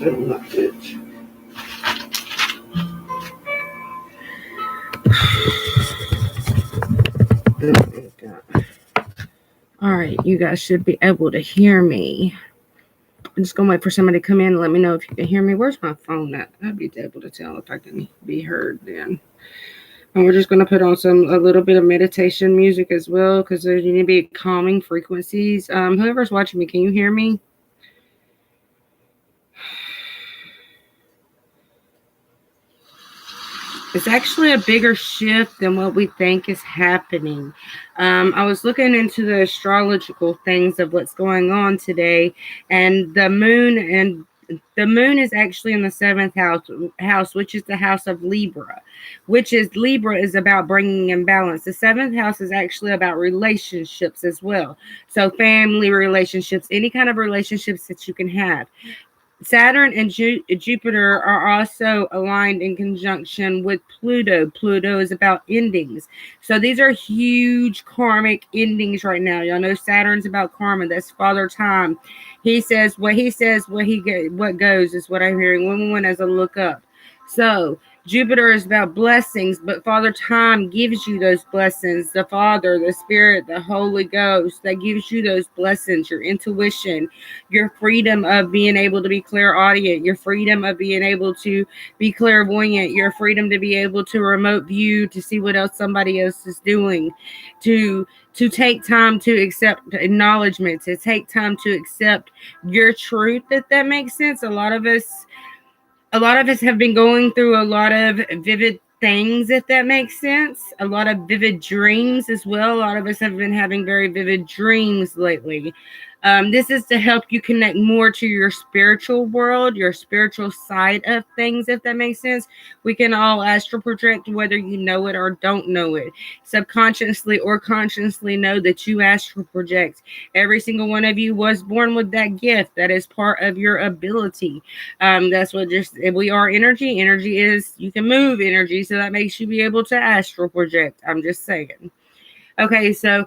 All right, you guys should be able to hear me. I'm just gonna wait for somebody to come in and let me know if you can hear me. Where's my phone at? I'd be able to tell if I can be heard then. And we're just gonna put on a little bit of meditation music as well, because there need to be calming frequencies. Whoever's watching me, can you hear me? It's actually a bigger shift than what we think is happening. I was looking into the astrological things of what's going on today, and the moon is actually in the seventh house, which is the house of Libra, Libra is about bringing in balance. The seventh house is actually about relationships as well. So family relationships, any kind of relationships that you can have. Saturn and Jupiter are also aligned in conjunction with Pluto. Pluto is about endings. So these are huge karmic endings right now. Y'all know Saturn's about karma. That's Father Time. He says what goes is what I'm hearing. Women as a look up. So Jupiter is about blessings, but Father Time gives you those blessings. The Father, the Spirit, the Holy Ghost, that gives you those blessings, your intuition, your freedom of being able to be clairaudient, your freedom of being able to be clairvoyant, your freedom to be able to remote view, to see what else somebody else is doing, to take time to accept acknowledgement, to take time to accept your truth, if that makes sense. A lot of us have been going through a lot of vivid things, if that makes sense. A lot of vivid dreams as well. A lot of us have been having very vivid dreams lately. This is to help you connect more to your spiritual world, your spiritual side of things, if that makes sense. We can all astral project, whether you know it or don't know it. Subconsciously or consciously know that you astral project. Every single one of you was born with that gift. That is part of your ability. That's what we are energy. Energy is, you can move energy, so that makes you be able to astral project. I'm just saying. Okay, so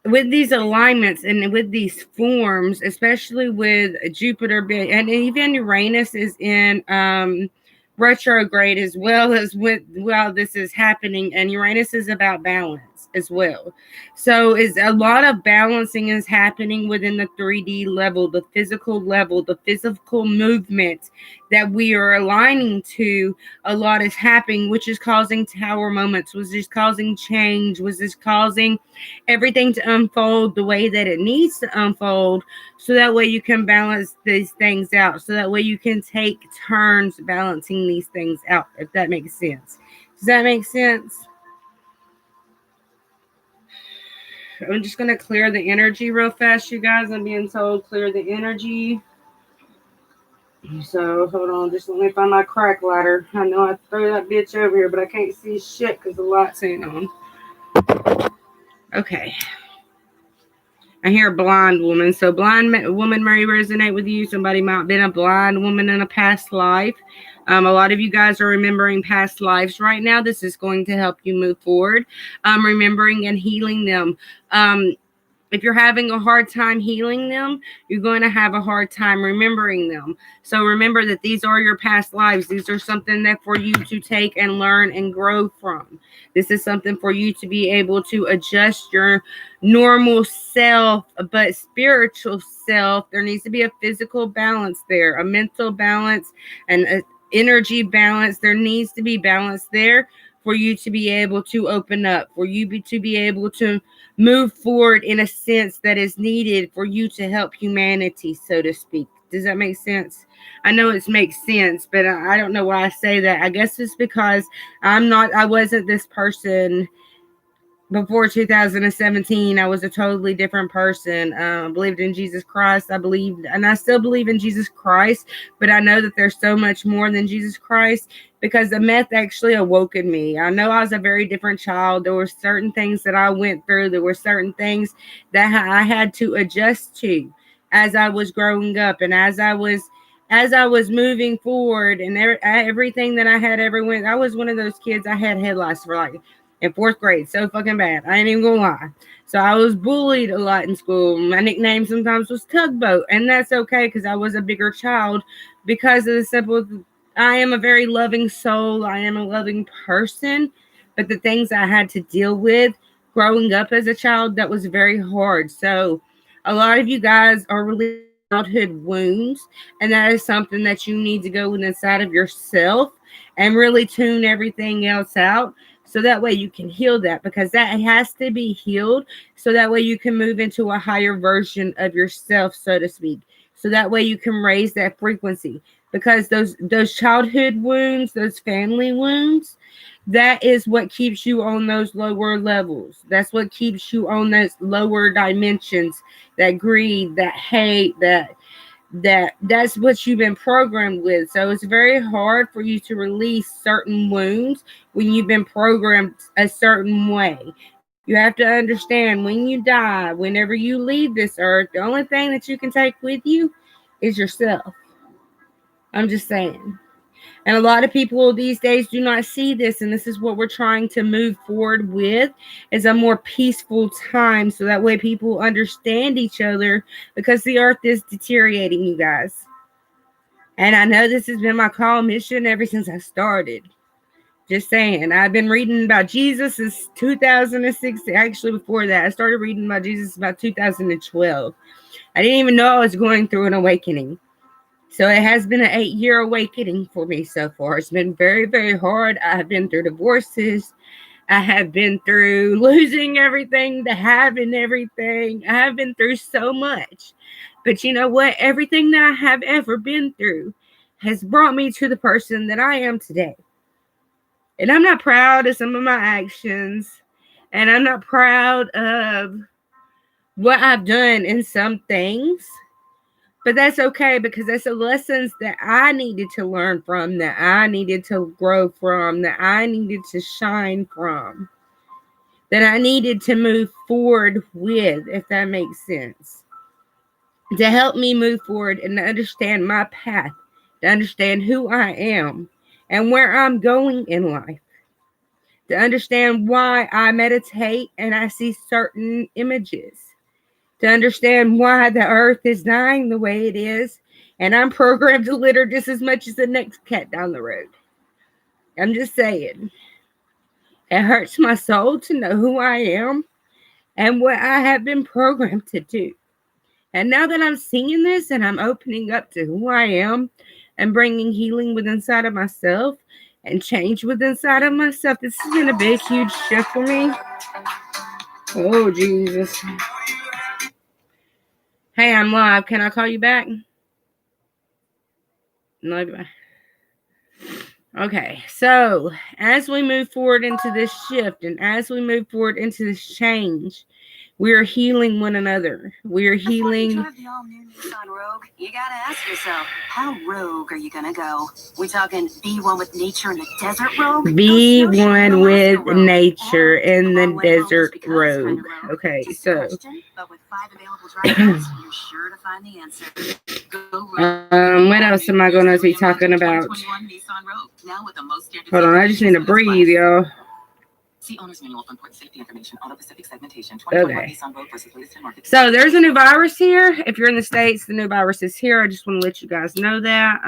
with these alignments and with these forms, especially with Jupiter and even Uranus is in retrograde as well as while this is happening, and Uranus is about balance as well. So is a lot of balancing is happening within the 3D level, the physical movement that we are aligning to. A lot is happening, which is causing tower moments, which is causing change, which is causing everything to unfold the way that it needs to unfold, so that way you can balance these things out, so that way you can take turns balancing these things out, if that makes sense. Does that make sense? I'm just going to clear the energy real fast, you guys. I'm being told clear the energy. So hold on, just let me find my crack ladder. I know I threw that bitch over here, but I can't see shit because the lights ain't on. Okay. I hear a blind woman. So blind woman may resonate with you. Somebody might have been a blind woman in a past life. A lot of you guys are remembering past lives right now. This is going to help you move forward. Remembering and healing them. If you're having a hard time healing them, you're going to have a hard time remembering them. So remember that these are your past lives. These are something that for you to take and learn and grow from. This is something for you to be able to adjust your normal self, but spiritual self. There needs to be a physical balance there, a mental balance, and an energy balance. There needs to be balance there for you to be able to open up, for you to be able to move forward in a sense that is needed for you to help humanity, so to speak. Does that make sense? I know it makes sense, but I don't know why I say that. I guess it's because I wasn't this person before 2017. I was a totally different person. I believed in Jesus Christ. And I still believe in Jesus Christ, but I know that there's so much more than Jesus Christ, because the meth actually awoke in me. I know I was a very different child. There were certain things that I went through. There were certain things that I had to adjust to as I was growing up, and as I was moving forward, and everything that I had I was one of those kids. I had headlights for like in 4th grade. So fucking bad. I ain't even gonna lie. So I was bullied a lot in school. My nickname sometimes was Tugboat, and that's okay because I was a bigger child because of the simple. I am a very loving soul. I am a loving person, but the things I had to deal with growing up as a child, that was very hard. So a lot of you guys are releasing childhood wounds, and that is something that you need to go inside of yourself and really tune everything else out so that way you can heal that, because that has to be healed so that way you can move into a higher version of yourself, so to speak, so that way you can raise that frequency, because those childhood wounds, those family wounds, that is what keeps you on those lower levels. That's what keeps you on those lower dimensions, that greed, that hate, that's what you've been programmed with. So it's very hard for you to release certain wounds when you've been programmed a certain way. You have to understand, when you die, whenever you leave this earth, the only thing that you can take with you is yourself. I'm just saying. And a lot of people these days do not see this, and this is what we're trying to move forward with, is a more peaceful time, so that way people understand each other, because the earth is deteriorating, you guys. And I know this has been my call mission ever since I started. Just saying. I've been reading about Jesus since 2006. Actually, before that, I started reading about Jesus about 2012. I didn't even know I was going through an awakening. So it has been an 8-year awakening for me so far. It's been very, very hard. I have been through divorces. I have been through losing everything, to having everything. I have been through so much. But you know what? Everything that I have ever been through has brought me to the person that I am today. And I'm not proud of some of my actions. And I'm not proud of what I've done in some things. But that's okay, because that's the lessons that I needed to learn from, that I needed to grow from, that I needed to shine from, that I needed to move forward with, if that makes sense. To help me move forward and to understand my path, to understand who I am and where I'm going in life. To understand why I meditate and I see certain images. To understand why the earth is dying the way it is, and I'm programmed to litter just as much as the next cat down the road. I'm just saying. It hurts my soul to know who I am and what I have been programmed to do. And now that I'm seeing this and I'm opening up to who I am and bringing healing within inside of myself and change within inside of myself, this has been a big, huge shift for me. Oh, Jesus. Hey, I'm live. Can I call you back? No. Okay, so as we move forward into this shift and as we move forward into this change, we are healing one another. We are healing. Before you drive the all-new Nissan Rogue, you gotta ask yourself, how rogue are you gonna go? We talking be one with nature in the desert rogue? Be one with nature in the desert rogue. Okay, so. But with 5 available drivers, you're sure to find the answer. What else am I gonna be talking about? Hold on, I just need to breathe, y'all. See owner's manual for important safety information. Auto Pacific segmentation. Okay. So there's a new virus here. If you're in the States, the new virus is here. I just want to let you guys know that.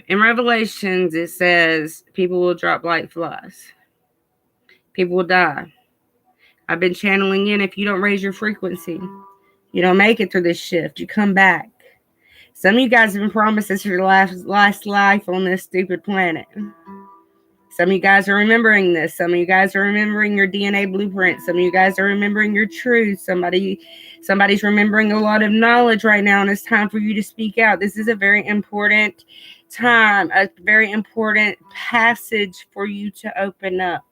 In Revelations, it says people will drop like flies. People will die. I've been channeling in. If you don't raise your frequency, you don't make it through this shift. You come back. Some of you guys have been promised this is your last life on this stupid planet. Some of you guys are remembering this. Some of you guys are remembering your DNA blueprint. Some of you guys are remembering your truth. Somebody's remembering a lot of knowledge right now, and it's time for you to speak out. This is a very important time, a very important passage for you to open up.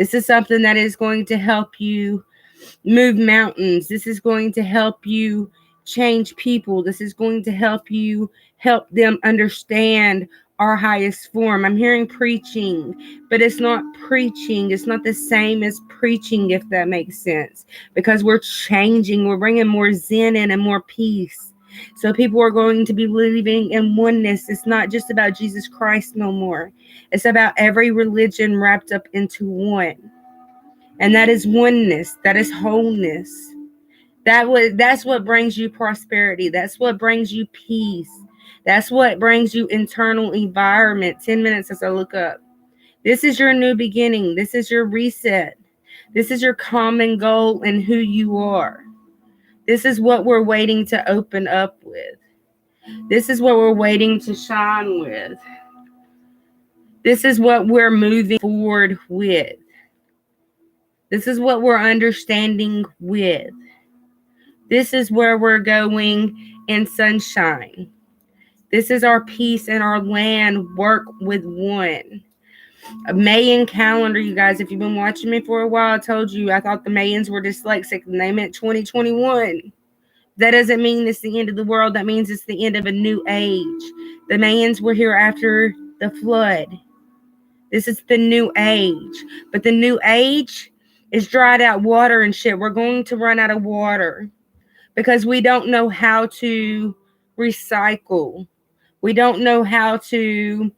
This is something that is going to help you move mountains. This is going to help you change people. This is going to help you help them understand our highest form. I'm hearing preaching, but it's not preaching. It's not the same as preaching, if that makes sense, because we're changing. We're bringing more zen in and more peace. So people are going to be living in oneness. It's not just about Jesus Christ no more. It's about every religion wrapped up into one. And that is oneness. That is wholeness. That's what brings you prosperity. That's what brings you peace. That's what brings you internal environment. 10 minutes as I look up. This is your new beginning. This is your reset. This is your common goal and who you are. This is what we're waiting to open up with. This is what we're waiting to shine with. This is what we're moving forward with. This is what we're understanding with. This is where we're going in sunshine. This is our peace and our land work with one. A Mayan calendar, you guys, if you've been watching me for a while, I told you I thought the Mayans were dyslexic and they meant 2021. That doesn't mean it's the end of the world. That means it's the end of a new age. The Mayans were here after the flood. This is the new age. But the new age is dried out water and shit. We're going to run out of water because we don't know how to recycle. We don't know how to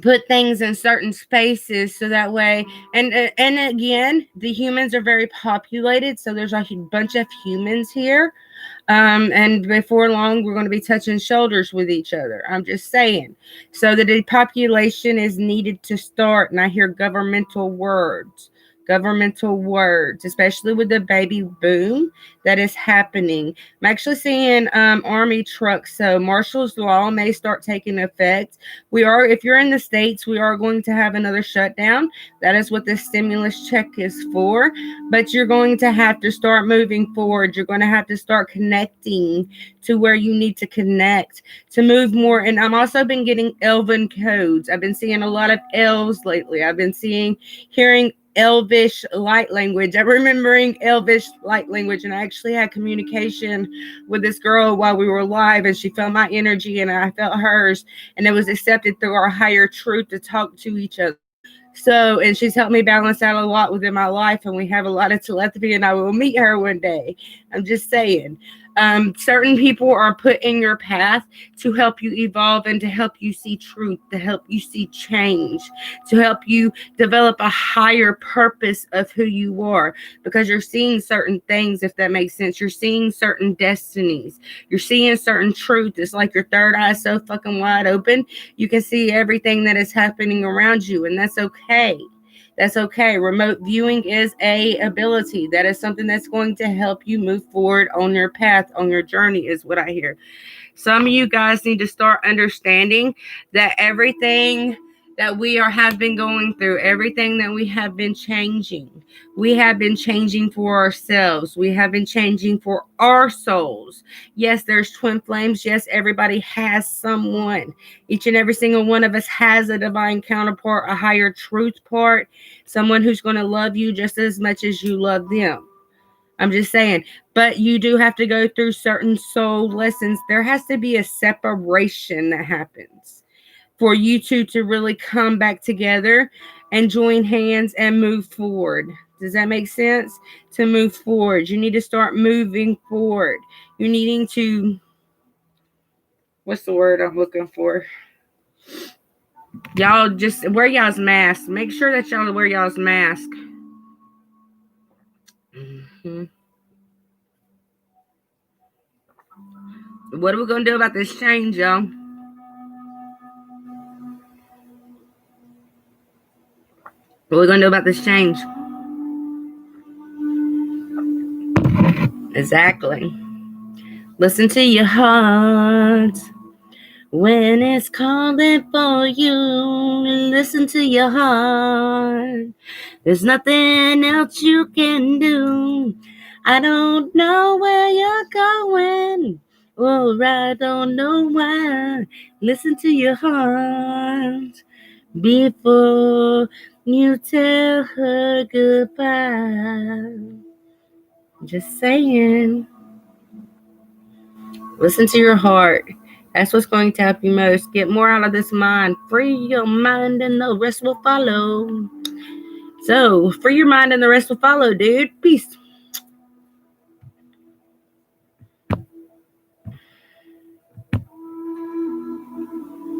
put things in certain spaces so that way, and again, the humans are very populated, so there's a bunch of humans here, and before long we're going to be touching shoulders with each other. I'm just saying. So the depopulation is needed to start, and I hear governmental words, especially with the baby boom that is happening. I'm actually seeing army trucks, so martial's law may start taking effect. If you're in the States, we are going to have another shutdown. That is what the stimulus check is for. But you're going to have to start moving forward. You're going to have to start connecting to where you need to connect to move more. And I'm also been getting elven codes. I've been seeing a lot of elves lately. I've been hearing Elvish light language. I'm remembering Elvish light language, and I actually had communication with this girl while we were live, and she felt my energy and I felt hers, and it was accepted through our higher truth to talk to each other. So, and she's helped me balance out a lot within my life, and we have a lot of telepathy, and I will meet her one day. I'm just saying. Certain people are put in your path to help you evolve and to help you see truth, to help you see change, to help you develop a higher purpose of who you are, because you're seeing certain things, if that makes sense. You're seeing certain destinies. You're seeing certain truth. It's like your third eye is so fucking wide open. You can see everything that is happening around you, and that's okay. That's okay. Remote viewing is a ability. That is something that's going to help you move forward on your path, on your journey, is what I hear. Some of you guys need to start understanding that everything that we have been going through, everything that we have been changing for ourselves. We have been changing for our souls. Yes, there's twin flames. Yes, everybody has someone. Each and every single one of us has a divine counterpart, a higher truth part, someone who's going to love you just as much as you love them. I'm just saying, but you do have to go through certain soul lessons. There has to be a separation that happens for you two to really come back together and join hands and move forward. Does that make sense? To move forward, you need to start moving forward. You're needing to, what's the word I'm looking for? Y'all just wear y'all's mask. Make sure that y'all wear y'all's mask. What are we going to do about this change, y'all? What are we going to do about this change? Exactly. Listen to your heart when it's calling for you. Listen to your heart. There's nothing else you can do. I don't know where you're going, or I don't know why. Listen to your heart before you tell her goodbye. Just saying. Listen to your heart. That's what's going to help you most. Get more out of this mind. Free your mind and the rest will follow. So, free your mind and the rest will follow, dude. Peace.